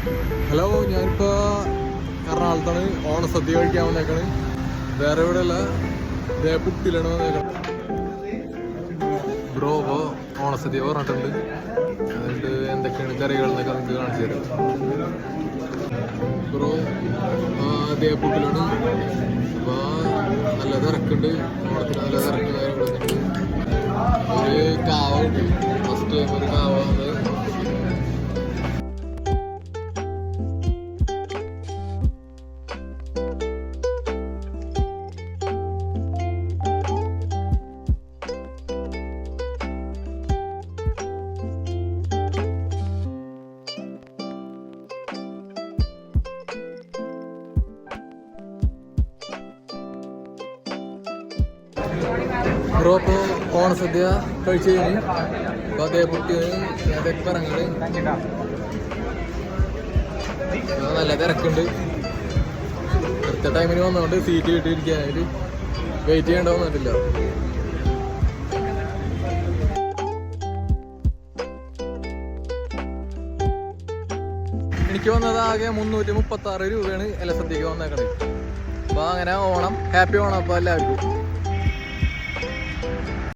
Hello, ഞാനിപ്പോൾ എറണാകുളത്താണ്. ഓണസദ്യ കഴിക്കാൻ വന്നേക്കാണ്. വേറെ ഇവിടെ അല്ല, പുട്ടിലാണ് വന്നേക്കണം. ബ്രോ ഇപ്പോൾ ഓണസദ്യ പറഞ്ഞിട്ടുണ്ട്. എന്നിട്ട് എന്തൊക്കെയാണ് കറികൾ എന്നൊക്കെ നിങ്ങൾക്ക് കാണിച്ചു തരാം. ബ്രോ പുട്ടിലാണ്. അപ്പോൾ നല്ല തിരക്കുണ്ട്. ഓണത്തിന് നല്ല തിരക്ക് കാര്യങ്ങളൊക്കെ ഉണ്ട്. ഒരു കാവ കിട്ടി. ഫസ്റ്റ് ടൈം ഒരു കാവ വന്നത്. ബ്രോ ഇപ്പോൾ ഓണസദ്യ കഴിച്ചു കഴിഞ്ഞു. അപ്പോൾ അതേ പൊട്ടി അതൊക്കെ പറഞ്ഞത് നല്ല തിരക്കുണ്ട്. അടുത്ത ടൈമിന് വന്നതുകൊണ്ട് സീറ്റ് കിട്ടിയിരിക്കാനായിട്ട് വെയിറ്റ് ചെയ്യേണ്ട വന്നിട്ടില്ല. എനിക്ക് വന്നത് ആകെ 336 രൂപയാണ് ഇലസദ്യക്ക് വന്നേക്കണത്. അപ്പോൾ അങ്ങനെ ഓണം, ഹാപ്പി ഓണം അപ്പോൾ എല്ലാവർക്കും.